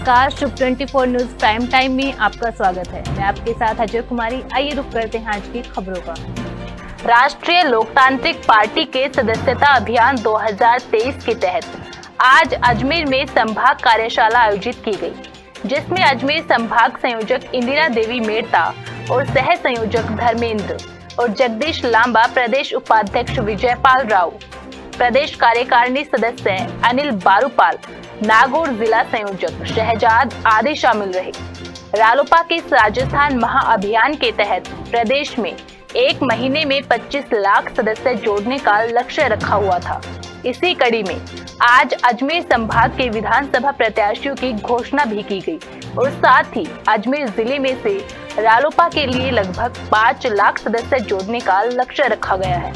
नमस्कार, शुभ 24 news prime time में आपका स्वागत है। मैं आपके साथ अजय कुमारी। आइए रुक करते हैं आज की खबरों का। राष्ट्रीय लोकतांत्रिक पार्टी के सदस्यता अभियान 2023 के तहत आज अजमेर में संभाग कार्यशाला आयोजित की गई, जिसमें अजमेर संभाग संयोजक इंदिरा देवी मेड़ता और सह संयोजक धर्मेंद्र और जगदीश लांबा, प्रदेश उपाध्यक्ष विजयपाल राव, प्रदेश कार्यकारिणी सदस्य अनिल बारूपाल, नागौर जिला संयोजक शहजाद आदि शामिल रहे। रालोपा के राजस्थान महाअभियान के तहत प्रदेश में एक महीने में 25 लाख सदस्य जोड़ने का लक्ष्य रखा हुआ था। इसी कड़ी में आज अजमेर संभाग के विधानसभा प्रत्याशियों की घोषणा भी की गई और साथ ही अजमेर जिले में से रालोपा के लिए लगभग 5 लाख सदस्य जोड़ने का लक्ष्य रखा गया है।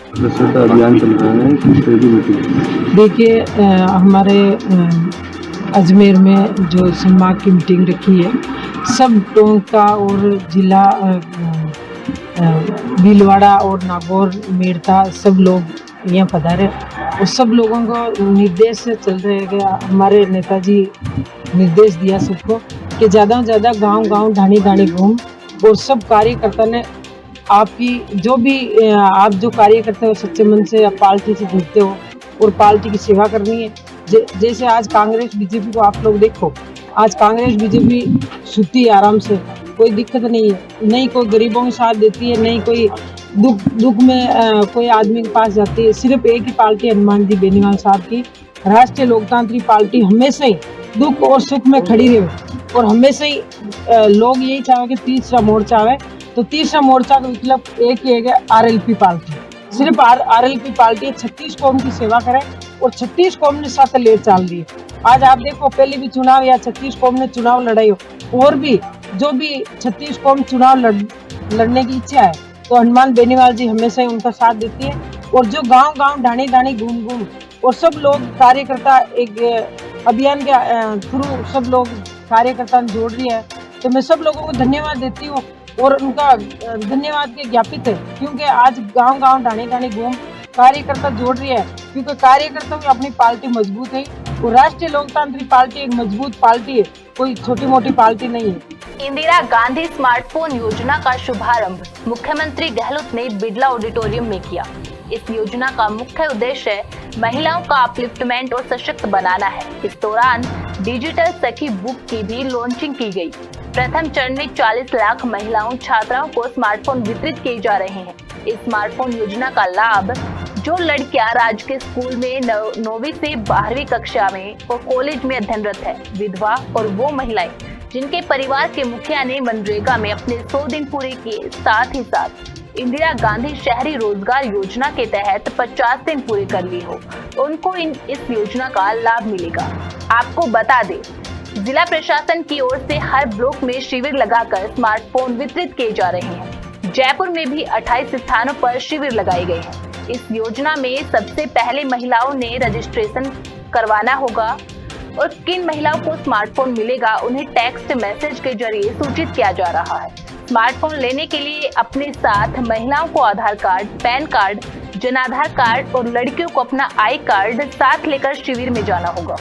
सदस्यता अभियान चल रहा है, किस तरह की मीटिंग? देखिए, हमारे अजमेर में जो संभाग की मीटिंग रखी है, सब टोंका और जिला भीलवाड़ा और नागौर मेड़ता सब लोग यहाँ पधारे और सब लोगों को निर्देश चल रहे गया। हमारे नेताजी निर्देश दिया सबको कि ज़्यादा से ज़्यादा गांव ढाणी घूम और सब कार्यकर्ता ने आपकी जो भी आप जो कार्य करते हो सच्चे मन से आप पार्टी से जुड़ते हो और पार्टी की सेवा करनी है। जैसे आज कांग्रेस बीजेपी को आप लोग देखो, आज कांग्रेस बीजेपी सुती है आराम से, कोई दिक्कत नहीं है, नहीं कोई गरीबों के साथ देती है, नहीं कोई दुख में कोई आदमी के पास जाती है। सिर्फ एक ही पार्टी हनुमान जी बेनीवाल साहब की राष्ट्रीय लोकतांत्रिक पार्टी हमेशा ही दुख और सुख में खड़ी रहे और हमेशा ही लोग यही चाहे कि तीसरा मोर्चा आवे, तो तीसरा मोर्चा का विकल्प एक ही है आरएलपी पार्टी। सिर्फ आरएलपी पार्टी 36 कौम की सेवा करे और 36 कौम ने साथ ले चाल दी। आज आप देखो, पहले भी चुनाव या 36 कौम ने चुनाव लड़ाई हो और भी जो भी 36 कौम चुनाव लड़ने की इच्छा है तो हनुमान बेनीवाल जी हमेशा ही उनका साथ देती है। और जो गांव ढाणी घूम और सब लोग कार्यकर्ता एक अभियान के थ्रू सब लोग कार्यकर्ता जोड़ रही है, तो मैं सब लोगों को धन्यवाद देती हूँ और उनका धन्यवाद के ज्ञापित है, क्योंकि आज गांव ढाणी घूम कार्यकर्ता जोड़ रही है, क्योंकि कार्यकर्ता में अपनी पार्टी मजबूत है और राष्ट्रीय लोकतांत्रिक पार्टी एक मजबूत पार्टी है, कोई छोटी मोटी पार्टी नहीं है। इंदिरा गांधी स्मार्टफोन योजना का शुभारंभ मुख्यमंत्री गहलोत ने बिड़ला ऑडिटोरियम में किया। इस योजना का मुख्य उद्देश्य महिलाओं का अपलिफ्टमेंट और सशक्त बनाना है। इस दौरान डिजिटल सखी बुक की भी लॉन्चिंग की गई। प्रथम चरण में 40 लाख महिलाओं छात्राओं को स्मार्टफोन वितरित किए जा रहे हैं। इस स्मार्टफोन योजना का लाभ जो लड़कियां राजकीय स्कूल में 9वीं से 12वीं कक्षा में और कॉलेज में अध्ययनरत है, विधवा और वो महिलाएं जिनके परिवार के मुखिया ने मनरेगा में अपने 100 दिन पूरे किए, साथ ही साथ इंदिरा गांधी शहरी रोजगार योजना के तहत 50 दिन पूरे कर लिए हो, उनको इस योजना का लाभ मिलेगा। आपको बता दें, जिला प्रशासन की ओर से हर ब्लॉक में शिविर लगाकर स्मार्टफोन वितरित किए जा रहे हैं। जयपुर में भी 28 स्थानों पर शिविर लगाए गए हैं। इस योजना में सबसे पहले महिलाओं ने रजिस्ट्रेशन करवाना होगा और किन महिलाओं को स्मार्टफोन मिलेगा उन्हें टेक्स्ट मैसेज के जरिए सूचित किया जा रहा है। स्मार्टफोन लेने के लिए अपने साथ महिलाओं को आधार कार्ड, पैन कार्ड, जनाधार कार्ड और लड़कियों को अपना आई कार्ड साथ लेकर शिविर में जाना होगा।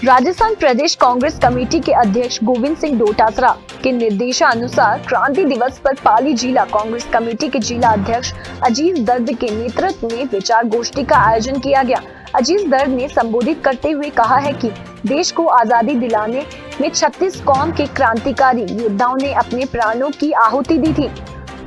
राजस्थान प्रदेश कांग्रेस कमेटी के अध्यक्ष गोविंद सिंह डोटासरा के निर्देशानुसार क्रांति दिवस पर पाली जिला कांग्रेस कमेटी के जिला अध्यक्ष अजीज दर्द के नेतृत्व में विचार गोष्ठी का आयोजन किया गया। अजीज दर्द ने संबोधित करते हुए कहा है कि देश को आजादी दिलाने में 36 कौम के क्रांतिकारी योद्धाओं ने अपने प्राणों की आहुति दी थी।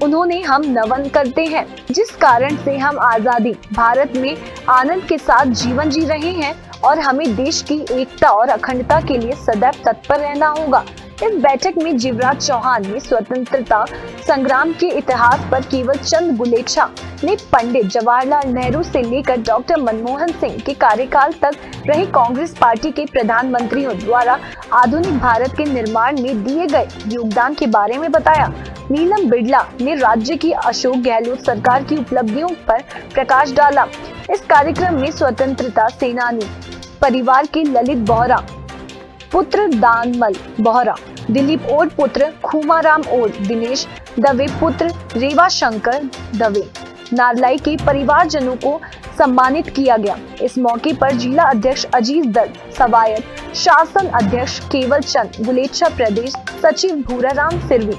उन्होंने हम नमन करते हैं, जिस कारण से हम आजादी भारत में आनंद के साथ जीवन जी रहे हैं और हमें देश की एकता और अखंडता के लिए सदैव तत्पर रहना होगा। इस बैठक में जीवराज चौहान ने स्वतंत्रता संग्राम के इतिहास पर केवल चंद गुलेच्छा ने पंडित जवाहरलाल नेहरू से लेकर डॉक्टर मनमोहन सिंह के कार्यकाल तक रहे कांग्रेस पार्टी के प्रधानमंत्रियों द्वारा आधुनिक भारत के निर्माण में दिए गए योगदान के बारे में बताया। नीलम बिड़ला ने राज्य की अशोक गहलोत सरकार की उपलब्धियों पर प्रकाश डाला। इस कार्यक्रम में स्वतंत्रता सेनानी परिवार के ललित बोहरा पुत्र दानमल बोहरा, दिलीप ओड पुत्र खूमाराम ओड, दिनेश दवे पुत्र रेवा शंकर दवे, नारलाई के परिवारजनों को सम्मानित किया गया। इस मौके पर जिला अध्यक्ष अजीज दर्द, सवायद, शासन अध्यक्ष केवल चंद गुलेच्छा, प्रदेश सचिव भूराराम सिरवी,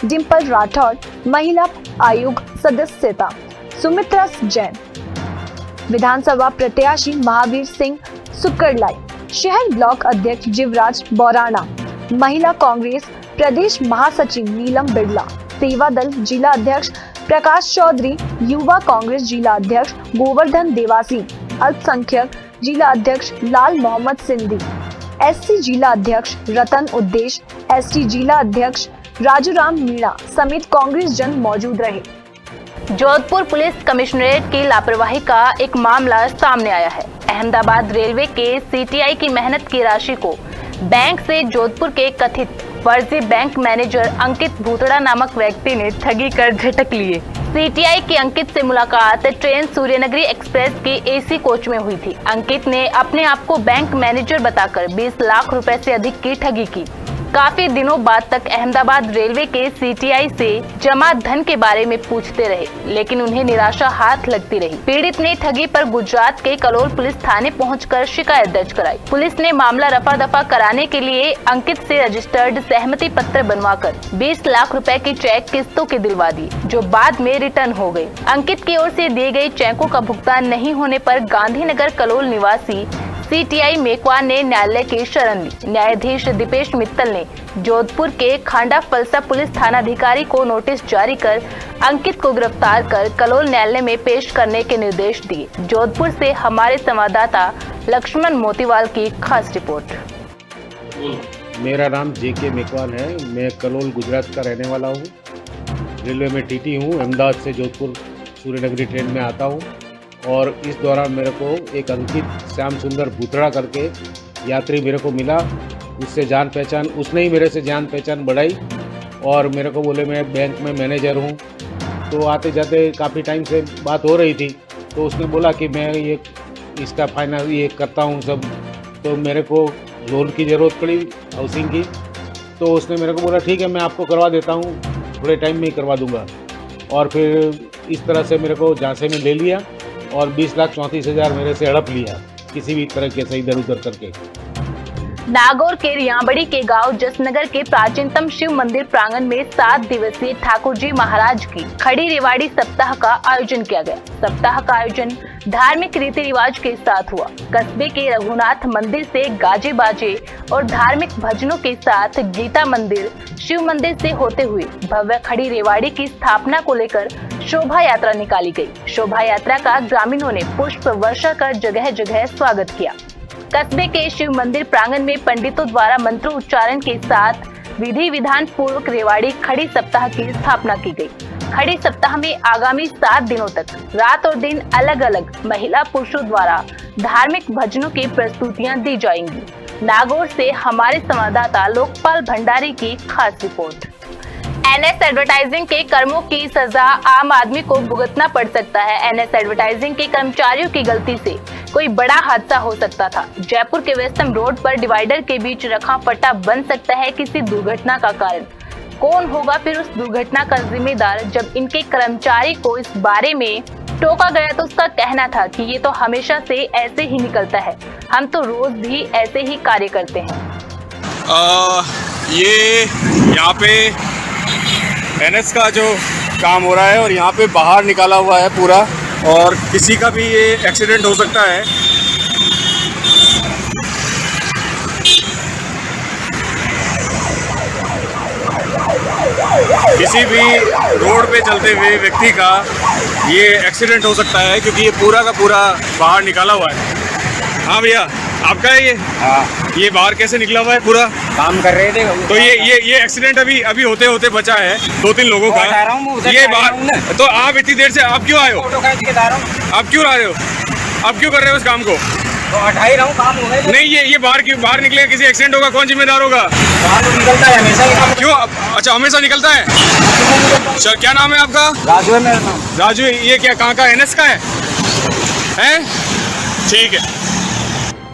डिम्पल राठौर, महिला आयोग सदस्यता सुमित्रा जैन, विधानसभा प्रत्याशी महावीर सिंह सुकरलाई, शहर ब्लॉक अध्यक्ष जीवराज बौराना, महिला कांग्रेस प्रदेश महासचिव नीलम बिड़ला, सेवा दल जिला अध्यक्ष प्रकाश चौधरी, युवा कांग्रेस जिला अध्यक्ष गोवर्धन देवासी, अल्पसंख्यक जिला अध्यक्ष लाल मोहम्मद सिंधी, एससी जिला अध्यक्ष रतन उद्देश, एसटी जिला अध्यक्ष राजूराम मीणा समेत कांग्रेस जन मौजूद रहे। जोधपुर पुलिस कमिश्नरेट की लापरवाही का एक मामला सामने आया है। अहमदाबाद रेलवे के सीटीआई की मेहनत की राशि को बैंक से जोधपुर के कथित फर्जी बैंक मैनेजर अंकित भूतड़ा नामक व्यक्ति ने ठगी कर झटक लिए। सीटीआई की अंकित से मुलाकात ट्रेन सूर्यनगरी एक्सप्रेस के एसी कोच में हुई थी। अंकित ने अपने आप को बैंक मैनेजर बताकर 20 लाख रुपए से अधिक की ठगी की। काफी दिनों बाद तक अहमदाबाद रेलवे के सीटीआई से जमा धन के बारे में पूछते रहे, लेकिन उन्हें निराशा हाथ लगती रही। पीड़ित ने ठगी पर गुजरात के कलोल पुलिस थाने पहुंचकर शिकायत दर्ज कराई। पुलिस ने मामला रफा दफा कराने के लिए अंकित से रजिस्टर्ड सहमति पत्र बनवाकर 20 लाख रुपए की चेक किस्तों के दिलवा दिए, जो बाद में रिटर्न हो गए। अंकित की ओर से दिए गए चेकों का भुगतान नहीं होने पर गांधीनगर कलोल निवासी सीटीआई मेकवान ने न्यायालय की शरण ली। न्यायाधीश दीपेश मित्तल ने जोधपुर के खांडा फलसा पुलिस थानाधिकारी को नोटिस जारी कर अंकित को गिरफ्तार कर कलोल न्यायालय में पेश करने के निर्देश दिए। जोधपुर से हमारे संवाददाता लक्ष्मण मोतीवाल की खास रिपोर्ट। मेरा नाम जेके मेकवान है। मैं कलोल गुजरात का रहने वाला हूँ। रेलवे में टीटी हूँ। अहमदाबाद से जोधपुर सूर्यनगरी ट्रेन में आता हूँ और इस दौरान मेरे को एक अंकित श्याम सुंदर भूतड़ा करके यात्री मेरे को मिला। उससे जान पहचान उसने ही मेरे से जान पहचान बढ़ाई और मेरे को बोले मैं बैंक में मैनेजर हूँ। तो आते जाते काफ़ी टाइम से बात हो रही थी, तो उसने बोला कि मैं ये इसका फाइनेंस ये करता हूँ सब। तो मेरे को लोन की ज़रूरत पड़ी हाउसिंग की, तो उसने मेरे को बोला ठीक है मैं आपको करवा देता हूँ, थोड़े टाइम में ही करवा दूँगा। और फिर इस तरह से मेरे को झांसे में ले लिया और 20,34,000 मेरे से हड़प लिया किसी भी तरह के से इधर उधर करके। नागौर के रियाबड़ी के गांव जसनगर के प्राचीनतम शिव मंदिर प्रांगण में 7 दिवसीय ठाकुर जी महाराज की खड़ी रेवाड़ी सप्ताह का आयोजन किया गया। सप्ताह का आयोजन धार्मिक रीति रिवाज के साथ हुआ। कस्बे के रघुनाथ मंदिर से गाजे बाजे और धार्मिक भजनों के साथ गीता मंदिर, शिव मंदिर से होते हुए भव्य खड़ी रेवाड़ी की स्थापना को लेकर शोभा यात्रा निकाली गई। शोभा यात्रा का ग्रामीणों ने पुष्प वर्षा कर जगह जगह स्वागत किया। कस्बे के शिव मंदिर प्रांगण में पंडितों द्वारा मंत्रोच्चारण के साथ विधि विधान पूर्वक रेवाड़ी खड़ी सप्ताह की स्थापना की गई। खड़ी सप्ताह में आगामी 7 दिनों तक रात और दिन अलग अलग महिला पुरुषों द्वारा धार्मिक भजनों की प्रस्तुतियां दी जाएंगी। नागौर से हमारे संवाददाता लोकपाल भंडारी की खास रिपोर्ट। एनएस एडवर्टाइजिंग के कर्मों की सजा आम आदमी को भुगतना पड़ सकता है। एनएस एडवर्टाइजिंग के कर्मचारियों की गलती से कोई बड़ा हादसा हो सकता था। जयपुर के वेस्टर्न रोड पर डिवाइडर के बीच रखा पट्टा बन सकता है किसी दुर्घटना का कारण। कौन होगा फिर उस दुर्घटना का जिम्मेदार? जब इनके कर्मचारी को इस बारे में टोका गया तो उसका कहना था कि ये तो हमेशा से ऐसे ही निकलता है, हम तो रोज भी ऐसे ही कार्य करते हैं। ये यहाँ पे एनएस का जो काम हो रहा है और यहाँ पे बाहर निकाला हुआ है पूरा, और किसी का भी ये एक्सीडेंट हो सकता है। किसी भी रोड पे चलते हुए व्यक्ति का ये एक्सीडेंट हो सकता है, क्योंकि ये पूरा का पूरा बाहर निकाला हुआ है। हाँ भैया, आपका है ये? हाँ। ये बाहर कैसे निकला हुआ है पूरा? काम कर रहे थे तो ये एक्सीडेंट अभी होते होते बचा है 2-3 लोगों का। ये बाहर, तो आप इतनी देर से आप क्यों आए हो? आप क्यों आ रहे हो? आप क्यों कर रहे हो इस काम को? तो हटा ही रहा हूँ, काम हो गए। नहीं, ये बाहर निकले, किसी एक्सीडेंट होगा, कौन जिम्मेदार होगा? बाहर तो निकलता है हमेशा ही काम। क्यों? अच्छा, हमेशा निकलता है। सर, क्या नाम है आपका? राजू है मेरा नाम। राजू, ये क्या कहाँ का एनएस का है? ठीक है।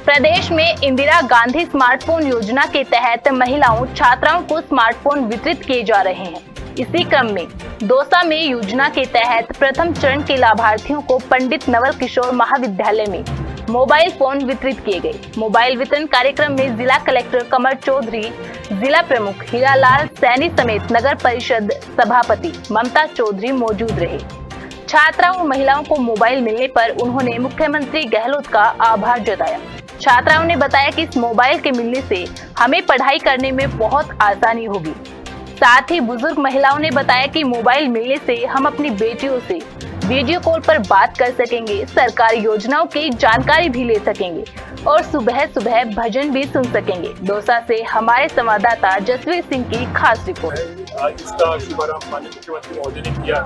प्रदेश में इंदिरा गांधी स्मार्टफोन योजना के तहत महिलाओं छात्राओं को स्मार्टफोन वितरित किए जा रहे हैं। इसी क्रम में दौसा में योजना के तहत प्रथम चरण के लाभार्थियों को पंडित नवल किशोर महाविद्यालय में मोबाइल फोन वितरित किए गए। मोबाइल वितरण कार्यक्रम में जिला कलेक्टर कमर चौधरी, जिला प्रमुख हीरालाल सैनी समेत नगर परिषद सभापति ममता चौधरी मौजूद रहे। छात्राओं और महिलाओं को मोबाइल मिलने पर उन्होंने मुख्यमंत्री गहलोत का आभार जताया। छात्राओं ने बताया कि इस मोबाइल के मिलने से हमें पढ़ाई करने में बहुत आसानी होगी। साथ ही बुजुर्ग महिलाओं ने बताया कि मोबाइल मिलने से हम अपनी बेटियों से वीडियो कॉल पर बात कर सकेंगे, सरकारी योजनाओं की जानकारी भी ले सकेंगे और सुबह सुबह भजन भी सुन सकेंगे। दौसा से हमारे संवाददाता जसवीर सिंह की खास रिपोर्ट। आज इसका शुभारंभ माननीय मुख्यमंत्री महोदय ने किया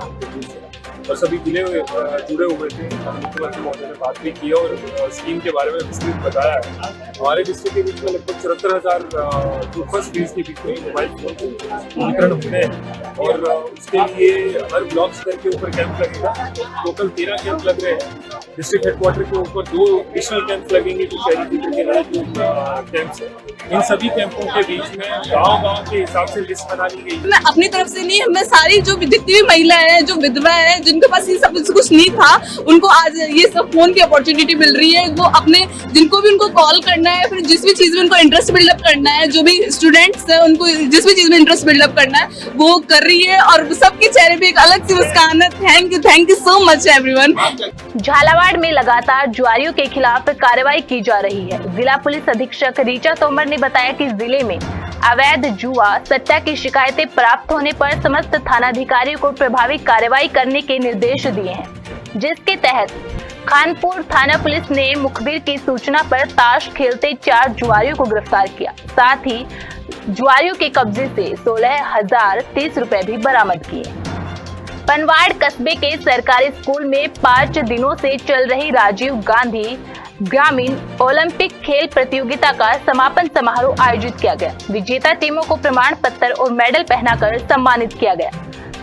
और सभी जिले जुड़े हुए थे। मुख्यमंत्री महोदय ने बात भी की और स्कीम के बारे में विस्तृत बताया है। हमारे डिस्ट्रिक्ट के बीच में लगभग 74,000 जो फर्स्ट फेज के बीच में मोबाइल फोन वितरण हुए हैं और उसके लिए हर ब्लॉक स्तर के ऊपर कैंप लगेगा। टोटल 13 कैंप लग रहे हैं। डिस्ट्रिक्ट हेडक्वार्टर के ऊपर 2 एडिशनल कैंप लगेंगे जो शहरी क्षेत्र के नए जो कैंप्स हैं। इन सभी कैंपों के बीच में गाँव के हिसाब से लिस्ट बना ली गई। मैं अपनी तरफ से नहीं, मैं सारी जो जितनी भी महिलाएं हैं, जो विधवा है, जिनके पास ये सब कुछ नहीं था, उनको आज ये सब फोन की अपॉर्चुनिटी मिल रही है। वो अपने जिनको भी उनको कॉल करना है, फिर जिस भी चीज में उनको इंटरेस्ट बिल्डअप करना है, जो भी स्टूडेंट्स है उनको जिस भी चीज में इंटरेस्ट बिल्डअप करना है वो कर रही है और सबके चेहरे पे एक अलग सी मुस्कान है। Thank you so much everyone. Jhalawar में लगातार जुआरियों के खिलाफ कार्रवाई की जा रही है। जिला पुलिस अधीक्षक ऋचा तोमर ने बताया कि जिले में अवैध जुआ सट्टा की शिकायतें प्राप्त होने पर समस्त थानाधिकारियों को प्रभावी कार्रवाई करने के निर्देश दिए हैं, जिसके तहत खानपुर थाना पुलिस ने मुखबिर की सूचना पर ताश खेलते 4 जुआरियों को गिरफ्तार किया। साथ ही जुआरियों के कब्जे से 16,030 रुपए भी बरामद किए। पनवाड़ कस्बे के सरकारी स्कूल में 5 दिनों से चल रही राजीव गांधी ग्रामीण ओलंपिक खेल प्रतियोगिता का समापन समारोह आयोजित किया गया। विजेता टीमों को प्रमाण पत्र और मेडल पहनाकर सम्मानित किया गया।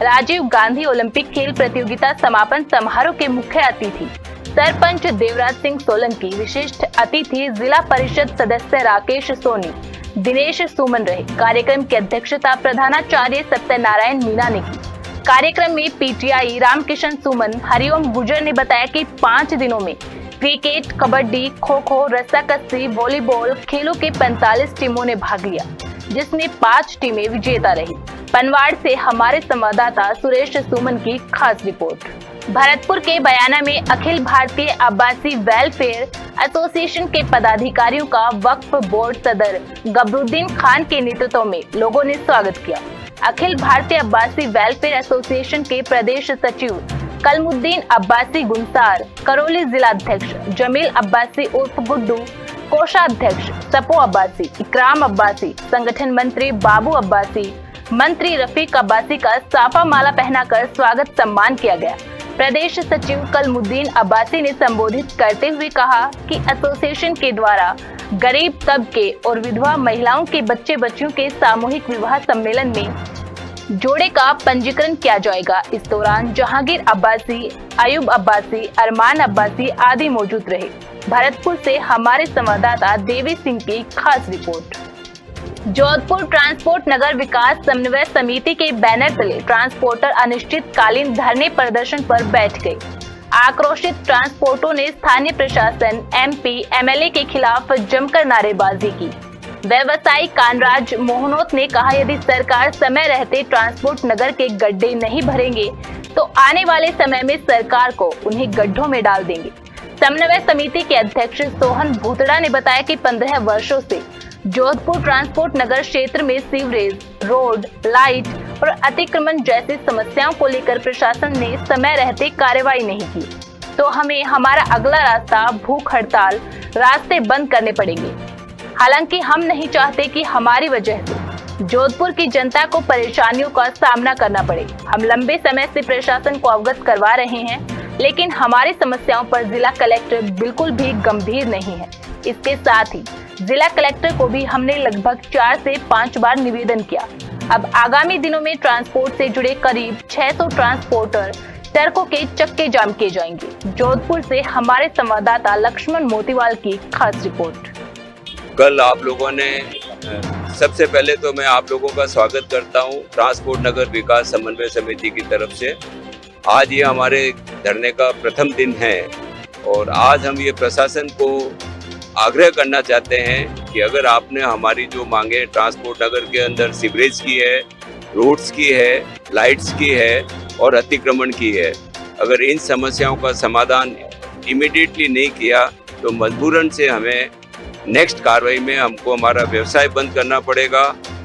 राजीव गांधी ओलंपिक खेल प्रतियोगिता समापन समारोह के मुख्य अतिथि सरपंच देवराज सिंह सोलंकी, विशिष्ट अतिथि जिला परिषद सदस्य राकेश सोनी, दिनेश सुमन रहे। कार्यक्रम की अध्यक्षता प्रधानाचार्य सत्यनारायण मीना ने की। कार्यक्रम में पीटीआई रामकिशन सुमन, हरिओम गुजर ने बताया कि 5 दिनों में क्रिकेट, कबड्डी, खो खो, रस्साकस्सी, वॉलीबॉल खेलों के 45 टीमों ने भाग लिया, जिसमें 5 टीमें विजेता रही। पनवाड़ से हमारे संवाददाता सुरेश सुमन की खास रिपोर्ट। भरतपुर के बयाना में अखिल भारतीय आबासी वेलफेयर एसोसिएशन के पदाधिकारियों का वक्फ बोर्ड सदर गबरुद्दीन खान के नेतृत्व में लोगों ने स्वागत किया। अखिल भारतीय अब्बासी वेलफेयर एसोसिएशन के प्रदेश सचिव कलमुद्दीन अब्बासी गुंसार, करौली जिलाध्यक्ष जमील अब्बासी उर्फ गुड्डू, कोषाध्यक्ष सपो अब्बासी, इकराम अब्बासी, संगठन मंत्री बाबू अब्बासी, मंत्री रफीक अब्बासी का साफा माला पहनाकर स्वागत सम्मान किया गया। प्रदेश सचिव कलमुद्दीन अब्बासी ने संबोधित करते हुए कहा कि एसोसिएशन के द्वारा गरीब तबके और विधवा महिलाओं के बच्चे बच्चियों के सामूहिक विवाह सम्मेलन में जोड़े का पंजीकरण किया जाएगा। इस दौरान जहांगीर अब्बासी, अयूब अब्बासी, अरमान अब्बासी आदि मौजूद रहे। भरतपुर से हमारे संवाददाता देवी सिंह की खास रिपोर्ट। जोधपुर ट्रांसपोर्ट नगर विकास समन्वय समिति के बैनर तले ट्रांसपोर्टर अनिश्चितकालीन धरने प्रदर्शन पर बैठ गए। आक्रोशित ट्रांसपोर्टरों ने स्थानीय प्रशासन, एमपी, एमएलए के खिलाफ जमकर नारेबाजी की। व्यवसायी कानराज मोहनोत ने कहा, यदि सरकार समय रहते ट्रांसपोर्ट नगर के गड्ढे नहीं भरेंगे तो आने वाले समय में सरकार को उन्हें गड्ढों में डाल देंगे। समन्वय समिति के अध्यक्ष सोहन भूतड़ा ने बताया कि 15 वर्षों से जोधपुर ट्रांसपोर्ट नगर क्षेत्र में सीवरेज, रोड, लाइट और अतिक्रमण जैसी समस्याओं को लेकर प्रशासन ने समय रहते कार्रवाई नहीं की, तो हमें हमारा अगला रास्ता भूख हड़ताल, रास्ते बंद करने पड़ेंगे। हालांकि हम नहीं चाहते कि हमारी वजह से जोधपुर की जनता को परेशानियों का सामना करना पड़े। हम लंबे समय से प्रशासन को अवगत करवा रहे हैं, लेकिन हमारी समस्याओं पर जिला कलेक्टर बिल्कुल भी गंभीर नहीं है। इसके साथ ही जिला कलेक्टर को भी हमने लगभग 4 से 5 बार निवेदन किया। अब आगामी दिनों में ट्रांसपोर्ट से जुड़े करीब 600 ट्रांसपोर्टर सड़कों के चक्के जाम किए जाएंगे। जोधपुर से हमारे संवाददाता लक्ष्मण मोतीवाल की खास रिपोर्ट। कल आप लोगों ने सबसे पहले तो मैं आप लोगों का स्वागत करता हूं ट्रांसपोर्ट नगर विकास समन्वय समिति की तरफ से। आज ये हमारे धरने का प्रथम दिन है और आज हम ये प्रशासन को आग्रह करना चाहते हैं कि अगर आपने हमारी जो मांगे ट्रांसपोर्ट नगर के अंदर सीवरेज की है, रोड्स की है, लाइट्स की है और अतिक्रमण की है, अगर इन समस्याओं का समाधान इमीडिएटली नहीं किया तो मजबूरन से हमें नेक्स्ट कार्रवाई में हमको हमारा व्यवसाय बंद करना पड़ेगा,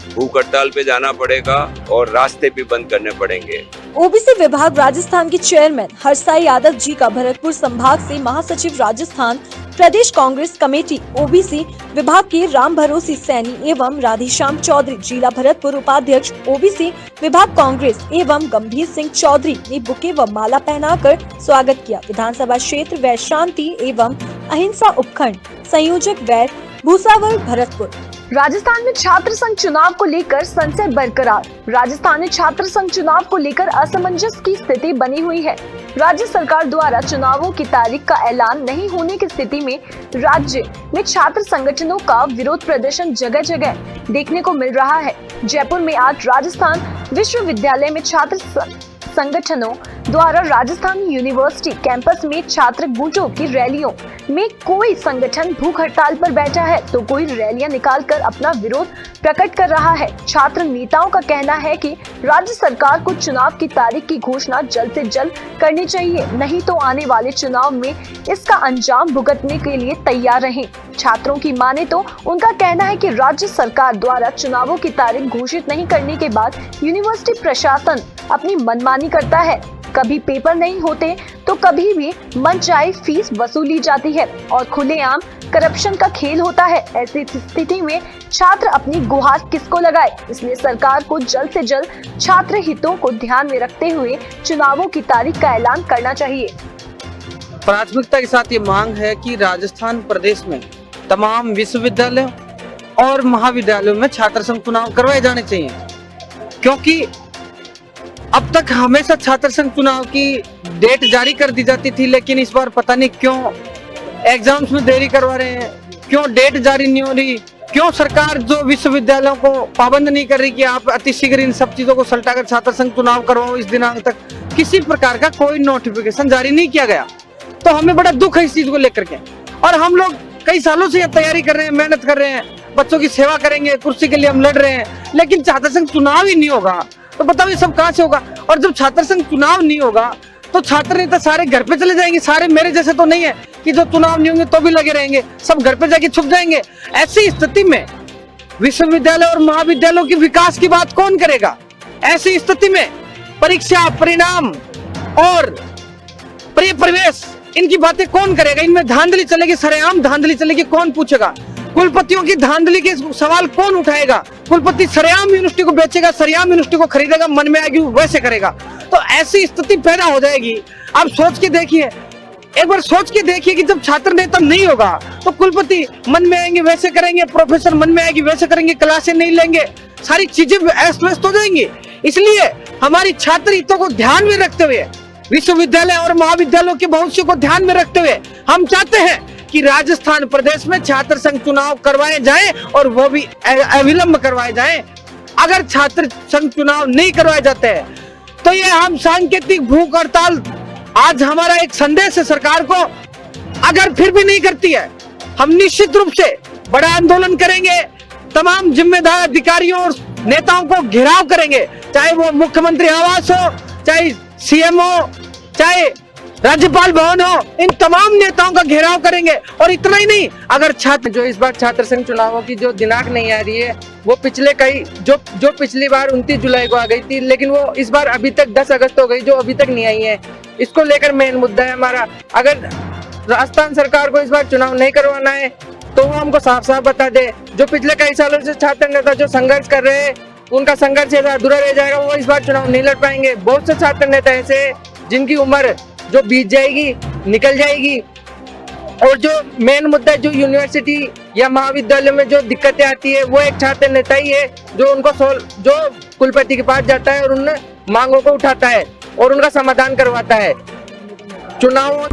भूख हड़ताल पे जाना पड़ेगा और रास्ते भी बंद करने पड़ेंगे। ओबीसी विभाग राजस्थान के चेयरमैन हर्षसाई यादव जी का भरतपुर संभाग से महासचिव राजस्थान प्रदेश कांग्रेस कमेटी ओबीसी विभाग के राम भरोसी सैनी एवं राधेश्याम चौधरी जिला भरतपुर उपाध्यक्ष ओबीसी विभाग कांग्रेस एवं गंभीर सिंह चौधरी ने बुके व माला पहनाकर स्वागत किया। विधानसभा क्षेत्र वैर शांति एवं अहिंसा उपखंड संयोजक वैर भूसावर भरतपुर। राजस्थान में छात्र संघ चुनाव को लेकर संशय बरकरार। राजस्थान में छात्र संघ चुनाव को लेकर असमंजस की स्थिति बनी हुई है। राज्य सरकार द्वारा चुनावों की तारीख का ऐलान नहीं होने की स्थिति में राज्य में छात्र संगठनों का विरोध प्रदर्शन जगह जगह देखने को मिल रहा है। जयपुर में आज राजस्थान विश्वविद्यालय में छात्र संगठनों द्वारा राजस्थान यूनिवर्सिटी कैंपस में छात्र गुटों की रैलियों में कोई संगठन भूख हड़ताल पर बैठा है तो कोई रैलियां निकालकर अपना विरोध प्रकट कर रहा है। छात्र नेताओं का कहना है कि राज्य सरकार को चुनाव की तारीख की घोषणा जल्द से जल्द करनी चाहिए, नहीं तो आने वाले चुनाव में इसका अंजाम भुगतने के लिए तैयार रहें। छात्रों की माने तो उनका कहना है कि राज्य सरकार द्वारा चुनावों की तारीख घोषित नहीं करने के बाद यूनिवर्सिटी प्रशासन अपनी मनमानी करता है। कभी पेपर नहीं होते तो कभी भी मनचाही फीस वसूली जाती है और खुलेआम करप्शन का खेल होता है। ऐसी स्थिति में छात्र अपनी गुहार किसको लगाए, इसलिए सरकार को जल्द से जल्द छात्र हितों को ध्यान में रखते हुए चुनावों की तारीख का ऐलान करना चाहिए। प्राथमिकता के साथ ये मांग है कि राजस्थान प्रदेश में तमाम विश्वविद्यालयों और महाविद्यालयों में छात्र संघ चुनाव करवाए जाने चाहिए, क्योंकि अब तक हमेशा छात्र संघ चुनाव की डेट जारी कर दी जाती थी, लेकिन इस बार पता नहीं क्यों एग्जाम्स में देरी करवा रहे हैं, क्यों डेट जारी नहीं हो रही, क्यों सरकार जो विश्वविद्यालयों को पाबंद नहीं कर रही कि आप अतिशीघ्र इन सब चीजों को सल्टाकर छात्र संघ चुनाव करवाओ इस दिनांक तक। किसी प्रकार का कोई नोटिफिकेशन जारी नहीं किया गया, तो हमें बड़ा दुख है इस चीज को लेकर के। और हम लोग कई सालों से तैयारी कर रहे हैं, मेहनत कर रहे हैं, बच्चों की सेवा करेंगे, कुर्सी के लिए हम लड़ रहे हैं, लेकिन छात्र संघ चुनाव ही नहीं होगा तो बताओ ये सब कहां से होगा। और जब छात्र संघ चुनाव नहीं होगा तो छात्र नेता सारे घर पे चले जाएंगे। सारे मेरे जैसे तो नहीं है कि जो चुनाव नहीं होंगे तो भी लगे रहेंगे, सब घर पे जाके छुप जाएंगे। ऐसी स्थिति में विश्वविद्यालय और महाविद्यालयों के विकास की बात कौन करेगा? ऐसी स्थिति में परीक्षा, परिणाम और प्रिय प्रवेश इनकी बातें कौन करेगा? इनमें धांधली चलेगी, सरेआम धांधली चलेगी, कौन पूछेगा? कुलपतियों की धांधली के सवाल कौन उठाएगा? कुलपति सरेआम यूनिवर्सिटी को बेचेगा, सरेआम यूनिवर्सिटी को खरीदेगा, मन में आएगी वैसे करेगा, तो ऐसी स्थिति पैदा हो जाएगी। आप सोच के देखिए, एक बार सोच के देखिए कि जब छात्र नेता नहीं होगा तो कुलपति मन में आएंगे वैसे करेंगे, प्रोफेसर मन में आएगी वैसे करेंगे, क्लासें नहीं लेंगे, सारी चीजें अस्त व्यस्त हो जाएंगी। इसलिए हमारी छात्र हितों को ध्यान में रखते हुए, विश्वविद्यालय और महाविद्यालयों के भविष्य को ध्यान में रखते हुए हम चाहते हैं कि राजस्थान प्रदेश में छात्र संघ चुनाव करवाए जाएं और वो भी अविलंब करवाए जाएं। अगर छात्र संघ चुनाव नहीं करवाए जाते हैं तो ये हम सांकेतिक भूख हड़ताल, आज हमारा एक संदेश है सरकार को, अगर फिर भी नहीं करती है हम निश्चित रूप से बड़ा आंदोलन करेंगे, तमाम जिम्मेदार अधिकारियों और नेताओं को घेराव करेंगे, चाहे वो मुख्यमंत्री आवास हो, चाहे सीएम हो, चाहे राज्यपाल भवन हो, इन तमाम नेताओं का घेराव करेंगे। और इतना ही नहीं, अगर छात्र जो इस बार छात्र संघ चुनावों की जो दिनांक नहीं आ रही है वो पिछले कई जो पिछली बार 29 जुलाई को आ गई थी, लेकिन वो इस बार अभी तक 10 अगस्त हो गई जो अभी तक नहीं आई है। इसको लेकर मेन मुद्दा है हमारा, अगर राजस्थान सरकार को इस बार चुनाव नहीं करवाना है तो वो हमको साफ साफ बता दे। जो पिछले कई सालों से छात्र नेता जो संघर्ष कर रहे हैं उनका संघर्ष अधूरा रह जाएगा, वो इस बार चुनाव नहीं लड़ पाएंगे। बहुत से छात्र नेता ऐसे जिनकी उम्र जो बीत जाएगी, निकल जाएगी। और जो मेन मुद्दा जो यूनिवर्सिटी या महाविद्यालय में जो दिक्कतें आती है वो एक छात्र नेता ही है जो उनको जो कुलपति के पास जाता है और उन मांगों को उठाता है और उनका समाधान करवाता है। चुनाव